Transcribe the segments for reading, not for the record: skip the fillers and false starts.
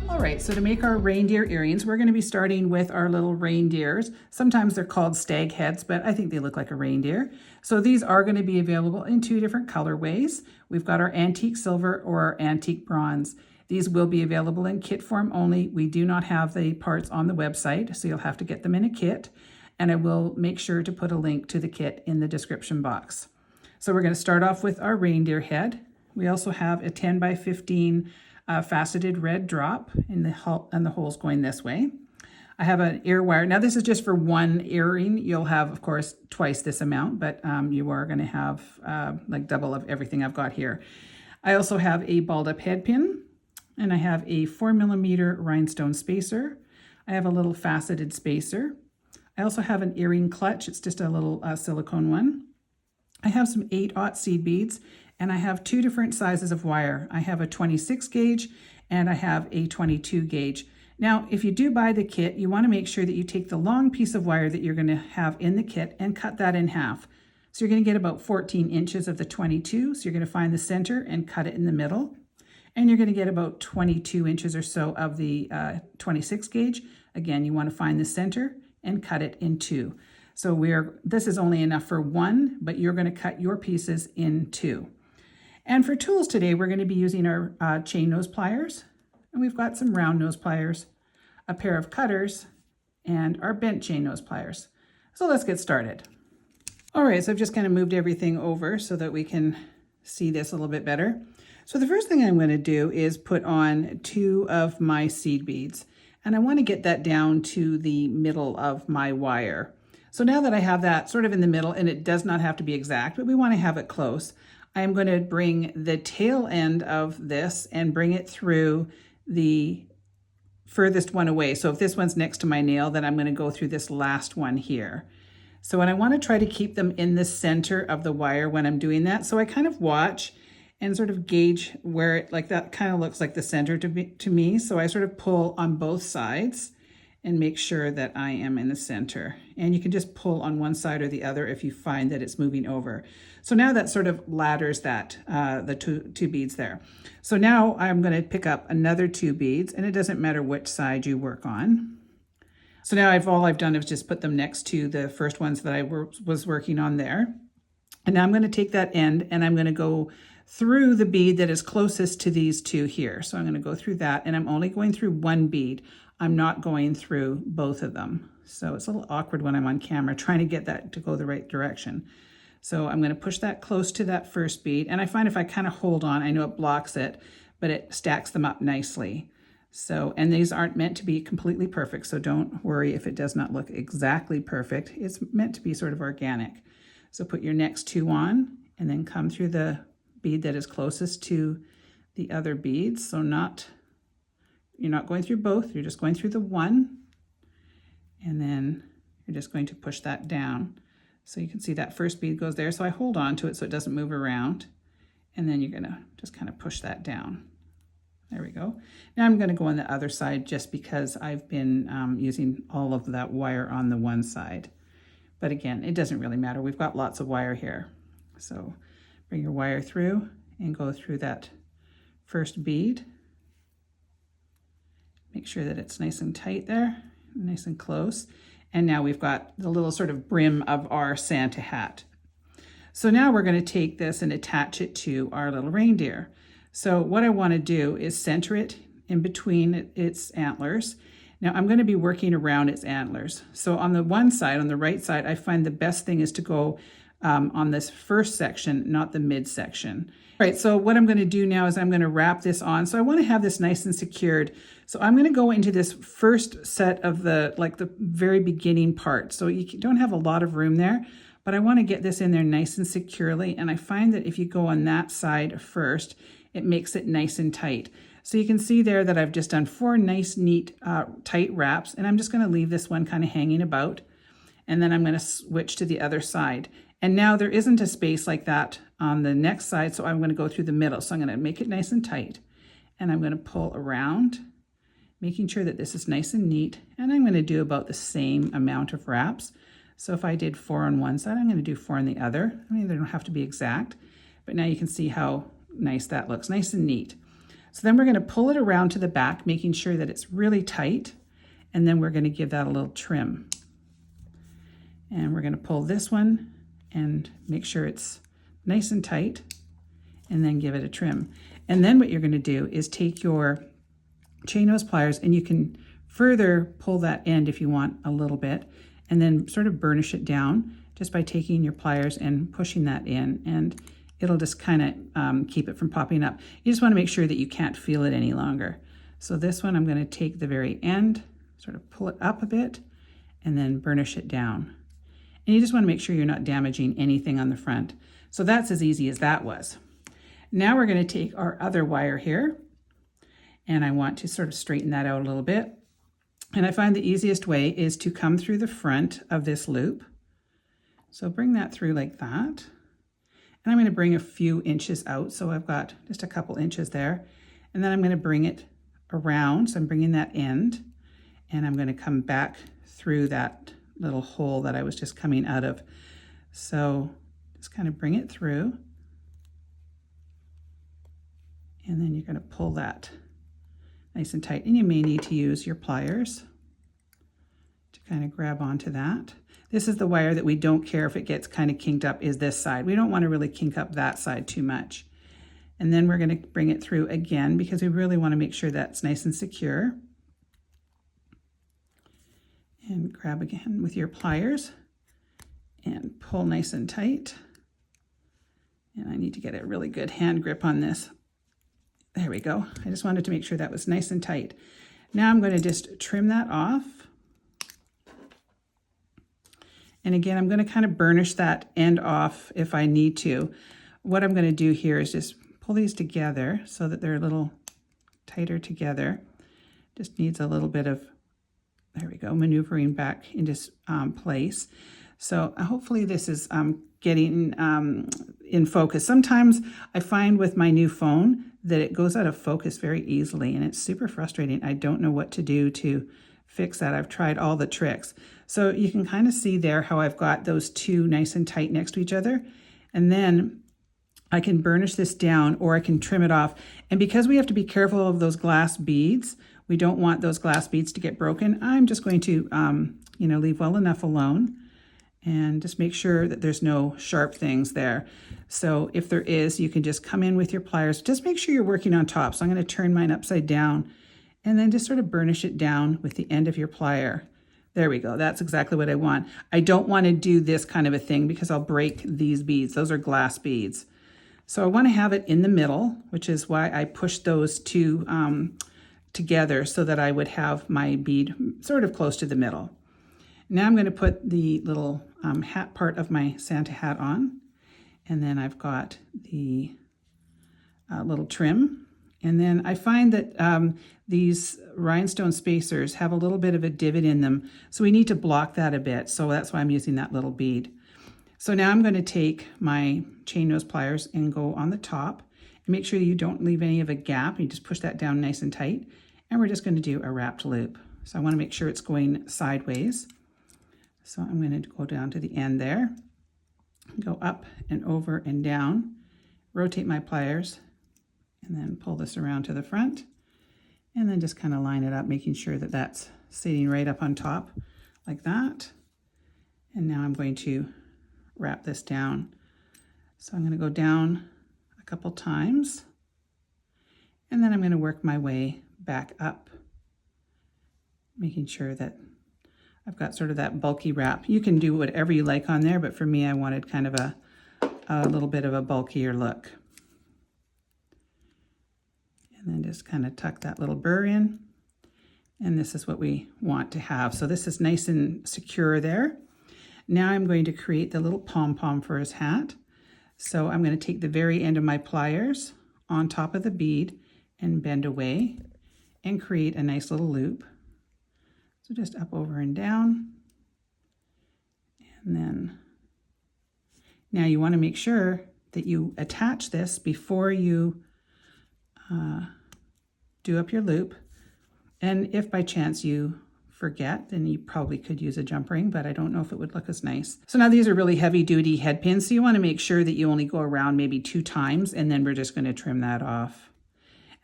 All right, so to make our reindeer earrings, we're going to be starting with our little reindeers. Sometimes they're called stag heads, but I think they look like a reindeer. So these are going to be available in two different colorways. We've got our antique silver or our antique bronze. These will be available in kit form only. We do not have the parts on the website, so you'll have to get them in a kit. And I will make sure to put a link to the kit in the description box. So we're going to start off with our reindeer head. We also have a 10 by 15 faceted red drop in the holes going this way. I have an ear wire. Now this is just for one earring. You'll have, of course, twice this amount, but you are going to have like double of everything I've got here. I also have a balled up head pin, and I have a 4mm rhinestone spacer. I have a little faceted spacer. I also have an earring clutch. It's just a little silicone one. I have some 8/0 seed beads, and I have two different sizes of wire. I have a 26 gauge and I have a 22 gauge. Now, if you do buy the kit, you want to make sure that you take the long piece of wire that you're going to have in the kit and cut that in half. So you're going to get about 14 inches of the 22. So you're going to find the center and cut it in the middle. And you're going to get about 22 inches or so of the 26 gauge. Again, you want to find the center and cut it in two. So this is only enough for one, but you're going to cut your pieces in two. And for tools today, we're going to be using our chain nose pliers. And we've got some round nose pliers, a pair of cutters, and our bent chain nose pliers. So let's get started. All right, so I've just kind of moved everything over so that we can see this a little bit better. So the first thing I'm going to do is put on 2 of my seed beads. And I want to get that down to the middle of my wire. So now that I have that sort of in the middle, and it does not have to be exact, but we want to have it close, I am going to bring the tail end of this and bring it through the furthest one away. So if this one's next to my nail, then I'm going to go through this last one here. So and I want to try to keep them in the center of the wire when I'm doing that. So I kind of watch and sort of gauge where it, like that kind of looks like the center to me. So I sort of pull on both sides and make sure that I am in the center. And you can just pull on one side or the other if you find that it's moving over. So now that sort of ladders that, the two beads there. So now I'm going to pick up another 2 beads, and it doesn't matter which side you work on. So now all I've done is just put them next to the first ones that I was working on there. And now I'm going to take that end and I'm going to go through the bead that is closest to these 2 here. So I'm going to go through that, and I'm only going through one bead. I'm not going through both of them. So it's a little awkward when I'm on camera trying to get that to go the right direction. So I'm going to push that close to that first bead. And I find if I kind of hold on, I know it blocks it, but it stacks them up nicely. So, and these aren't meant to be completely perfect. So don't worry if it does not look exactly perfect. It's meant to be sort of organic. So put your next 2 on and then come through the bead that is closest to the other beads. So you're not going through both, you're just going through the one, and then you're just going to push that down. So you can see that first bead goes there. So I hold on to it so it doesn't move around, and then you're gonna just kind of push that down. There we go. Now I'm gonna go on the other side just because I've been using all of that wire on the one side. But again, it doesn't really matter. We've got lots of wire here. So bring your wire through and go through that first bead. Make sure that it's nice and tight there, nice and close. And now we've got the little sort of brim of our Santa hat. So now we're going to take this and attach it to our little reindeer. So what I want to do is center it in between its antlers. Now I'm going to be working around its antlers. So on the one side, on the right side, I find the best thing is to go on this first section, not the mid section. All right, so what I'm going to do now is I'm going to wrap this on. So I want to have this nice and secured. So I'm going to go into this first set of the very beginning part. So you don't have a lot of room there, but I want to get this in there nice and securely. And I find that if you go on that side first, it makes it nice and tight. So you can see there that I've just done 4 nice, neat, tight wraps. And I'm just going to leave this one kind of hanging about. And then I'm going to switch to the other side. And now there isn't a space like that on the next side, so I'm going to go through the middle. So I'm going to make it nice and tight, and I'm going to pull around, making sure that this is nice and neat. And I'm going to do about the same amount of wraps. So if I did 4 on one side, I'm going to do 4 on the other. I mean, they don't have to be exact, but now you can see how nice that looks, nice and neat. So then we're going to pull it around to the back, making sure that it's really tight. And then we're going to give that a little trim. And we're going to pull this one and make sure it's nice and tight, and then give it a trim. And then what you're going to do is take your chain nose pliers, and you can further pull that end if you want a little bit, and then sort of burnish it down just by taking your pliers and pushing that in, and it'll just kind of keep it from popping up. You just want to make sure that you can't feel it any longer. So this one, I'm going to take the very end, sort of pull it up a bit, and then burnish it down. And you just want to make sure you're not damaging anything on the front. So that's as easy as that was. Now we're going to take our other wire here, and I want to sort of straighten that out a little bit. And I find the easiest way is to come through the front of this loop. So bring that through like that. And I'm going to bring a few inches out. So I've got just a couple inches there. And then I'm going to bring it around. So I'm bringing that end, and I'm going to come back through that little hole that I was just coming out of. So just kind of bring it through. And then you're going to pull that nice and tight. And you may need to use your pliers to kind of grab onto that. This is the wire that we don't care if it gets kind of kinked up, is this side. We don't want to really kink up that side too much. And then we're going to bring it through again, because we really want to make sure that's nice and secure. And grab again with your pliers and pull nice and tight. And I need to get a really good hand grip on this. There we go. I just wanted to make sure that was nice and tight. Now I'm going to just trim that off. And again, I'm going to kind of burnish that end off if I need to. What I'm going to do here is just pull these together so that they're a little tighter together. Just needs a little bit of, there we go, maneuvering back into place. So hopefully this is getting in focus. Sometimes I find with my new phone that it goes out of focus very easily, and it's super frustrating. I don't know what to do to fix that. I've tried all the tricks. So you can kind of see there how I've got those two nice and tight next to each other. And then I can burnish this down, or I can trim it off. And because we have to be careful of those glass beads, we don't want those glass beads to get broken. I'm just going to, leave well enough alone and just make sure that there's no sharp things there. So if there is, you can just come in with your pliers. Just make sure you're working on top. So I'm going to turn mine upside down and then just sort of burnish it down with the end of your plier. There we go. That's exactly what I want. I don't want to do this kind of a thing because I'll break these beads. Those are glass beads. So I want to have it in the middle, which is why I pushed those two together so that I would have my bead sort of close to the middle. Now I'm going to put the little hat part of my Santa hat on, and then I've got the little trim. And then I find that these rhinestone spacers have a little bit of a divot in them, so we need to block that a bit. So that's why I'm using that little bead. So now I'm going to take my chain nose pliers and go on the top and make sure that you don't leave any of a gap. You just push that down nice and tight. And we're just going to do a wrapped loop. So I want to make sure it's going sideways. So I'm going to go down to the end there, go up and over and down, rotate my pliers, and then pull this around to the front, and then just kind of line it up, making sure that that's sitting right up on top like that. And now I'm going to wrap this down. So I'm going to go down a couple times, and then I'm going to work my way back up, making sure that I've got sort of that bulky wrap. You can do whatever you like on there, but for me, I wanted kind of a little bit of a bulkier look. And then just kind of tuck that little burr in. And this is what we want to have. So this is nice and secure there. Now I'm going to create the little pom-pom for his hat. So I'm going to take the very end of my pliers on top of the bead and bend away and create a nice little loop. So just up, over, and down. And then now you want to make sure that you attach this before you do up your loop. And if by chance you forget, then you probably could use a jump ring, but I don't know if it would look as nice. So now these are really heavy duty head pins. So you want to make sure that you only go around maybe 2 times, and then we're just going to trim that off.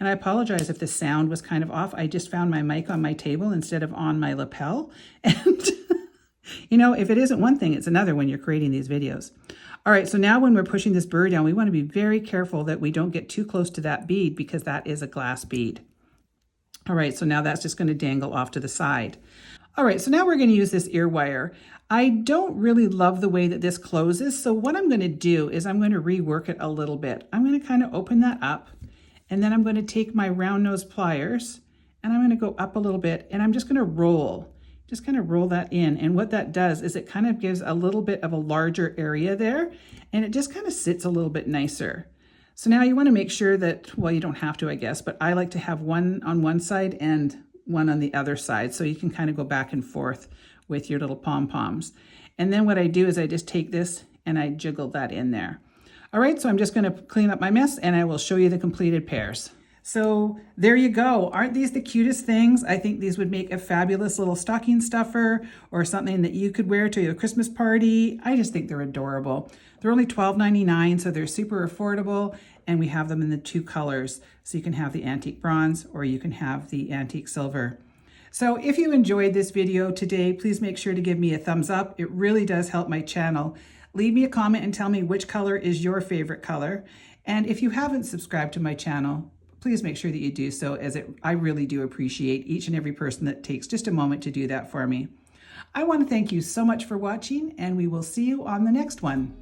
And I apologize if the sound was kind of off. I just found my mic on my table instead of on my lapel. And you know, if it isn't one thing, it's another when you're creating these videos. All right, so now when we're pushing this burr down, we want to be very careful that we don't get too close to that bead because that is a glass bead. All right, so now that's just going to dangle off to the side. All right, so now we're going to use this ear wire. I don't really love the way that this closes, so what I'm going to do is I'm going to rework it a little bit. I'm going to kind of open that up, and then I'm going to take my round nose pliers, and I'm going to go up a little bit, and I'm just going to roll. Just kind of roll that in, and what that does is it kind of gives a little bit of a larger area there, and it just kind of sits a little bit nicer. So now you want to make sure that, well, you don't have to, I guess, but I like to have one on one side and one on the other side, so you can kind of go back and forth with your little pom-poms. And then what I do is I just take this and I jiggle that in there. All right, so I'm just going to clean up my mess and I will show you the completed pairs. So there you go. Aren't these the cutest things? I think these would make a fabulous little stocking stuffer or something that you could wear to your Christmas party. I just think they're adorable. They're only $12.99, so they're super affordable, and we have them in the two colors. So you can have the antique bronze or you can have the antique silver. So if you enjoyed this video today, please make sure to give me a thumbs up. It really does help my channel. Leave me a comment and tell me which color is your favorite color. And if you haven't subscribed to my channel, please make sure that you do so, as I really do appreciate each and every person that takes just a moment to do that for me. I want to thank you so much for watching, and we will see you on the next one.